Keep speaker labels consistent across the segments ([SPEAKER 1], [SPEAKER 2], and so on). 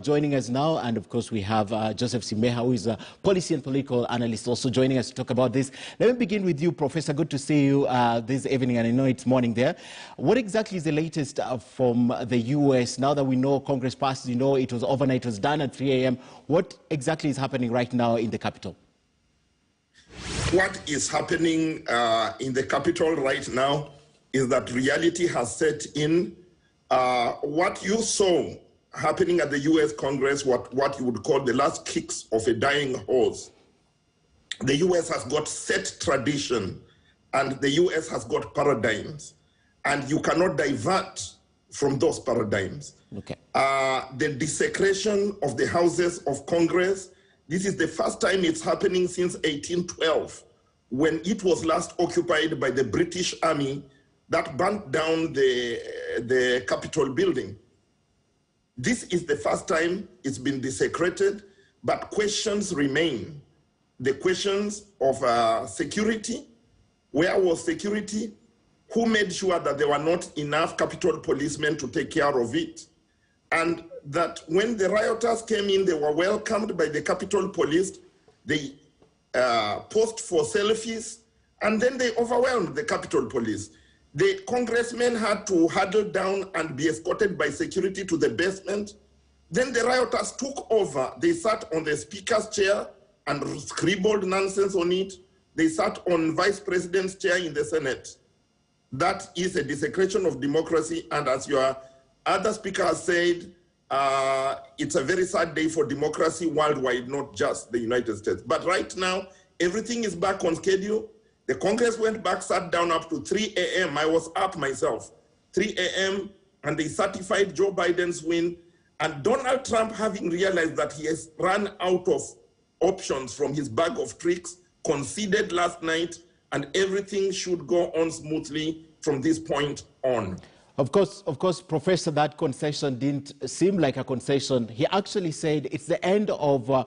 [SPEAKER 1] Joining us now, and of course we have Joseph Simeha, who is a policy and political analyst, also joining us to talk about this. Let me begin with you, Professor. Good to see you this evening, and I know it's morning there. What exactly is the latest from the U.S. now that we know Congress passed? You know, it was overnight, it was done at 3 a.m. What exactly is happening right now in the Capitol?
[SPEAKER 2] What is happening in the Capitol right now is that reality has set in. What you saw happening at the U.S. Congress, what you would call the last kicks of a dying horse. The U.S. has got set tradition, and the U.S. has got paradigms, and you cannot divert from those paradigms.
[SPEAKER 1] Okay.
[SPEAKER 2] The desecration of the houses of Congress, this is the first time it's happening since 1812, when it was last occupied by the British Army that burnt down the Capitol building. This is the first time it's been desecrated, but questions remain. The questions of security. Where was security? Who made sure that there were not enough Capitol policemen to take care of it? And that when the rioters came in, they were welcomed by the Capitol Police. They posed for selfies, and then they overwhelmed the Capitol Police. The congressmen had to huddle down and be escorted by security to the basement. Then the rioters took over. They sat on the speaker's chair and scribbled nonsense on it. They sat on vice president's chair in the Senate. That is a desecration of democracy. And as your other speaker has said, it's a very sad day for democracy worldwide, not just the United States. But right now, everything is back on schedule. The Congress went back, sat down up to 3 a.m. I was up myself, 3 a.m., and they certified Joe Biden's win. And Donald Trump, having realized that he has run out of options from his bag of tricks, conceded last night, and everything should go on smoothly from this point on.
[SPEAKER 1] Of course, Professor, that concession didn't seem like a concession. He actually said it's the end of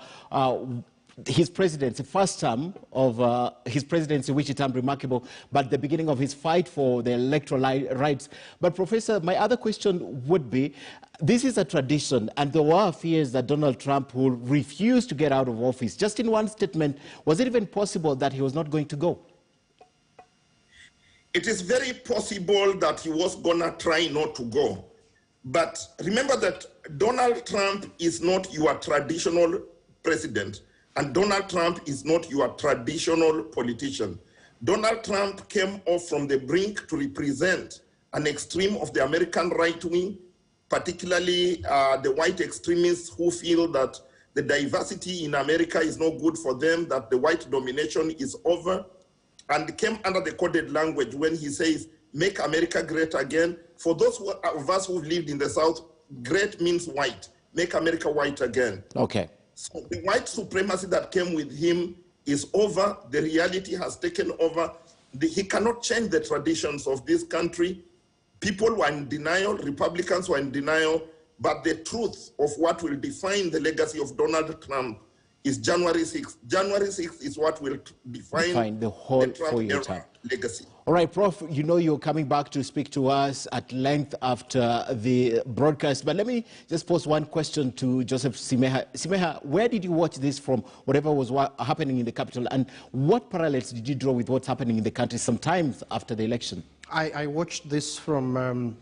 [SPEAKER 1] his presidency, first term of his presidency, which is unremarkable, but the beginning of his fight for the electoral rights. But Professor, my other question would be, this is a tradition, and there were fears that Donald Trump will refuse to get out of office. Just in one statement, was it even possible that he was not going to go?
[SPEAKER 2] It is very possible that he was gonna try not to go. But remember that Donald Trump is not your traditional president. And Donald Trump is not your traditional politician. Donald Trump came off from the brink to represent an extreme of the American right wing, particularly the white extremists who feel that the diversity in America is no good for them, that the white domination is over, and came under the coded language when he says, make America great again. For those of us who've lived in the South, great means white. Make America white again.
[SPEAKER 1] Okay.
[SPEAKER 2] So the white supremacy that came with him is over. The reality has taken over. He cannot change the traditions of this country. People were in denial, Republicans were in denial, but the truth of what will define the legacy of Donald Trump is January 6th. January 6th is what will define
[SPEAKER 1] the whole
[SPEAKER 2] Trump era legacy.
[SPEAKER 1] All right, Prof, you know you're coming back to speak to us at length after the broadcast, but let me just pose one question to Joseph Simeha. Simeha, where did you watch this from, whatever was happening in the Capitol, and what parallels did you draw with what's happening in the country sometimes after the election?
[SPEAKER 3] I watched this from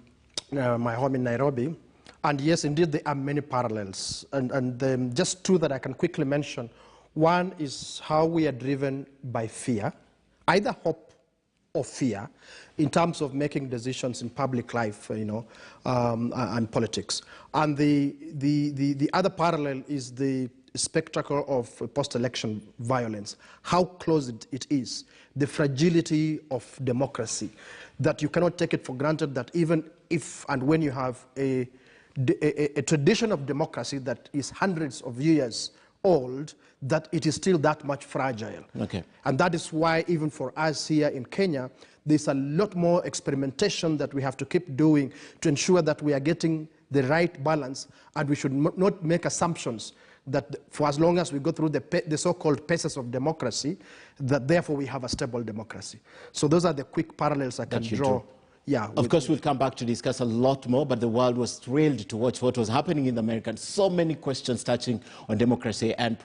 [SPEAKER 3] my home in Nairobi, and yes, indeed, there are many parallels, and just two that I can quickly mention. One is how we are driven by fear, either hope or fear, in terms of making decisions in public life, and politics. And the other parallel is the spectacle of post-election violence, how close it is, the fragility of democracy, that you cannot take it for granted that even if and when you have a tradition of democracy that is hundreds of years old, that it is still that much fragile.
[SPEAKER 1] Okay.
[SPEAKER 3] And that is why even for us here in Kenya, there's a lot more experimentation that we have to keep doing to ensure that we are getting the right balance, and we should not make assumptions that for as long as we go through the so-called paces of democracy, that therefore we have a stable democracy. So those are the quick parallels I can draw yeah.
[SPEAKER 1] Of course, we'll come back to discuss a lot more, but the world was thrilled to watch what was happening in America. So many questions touching on democracy and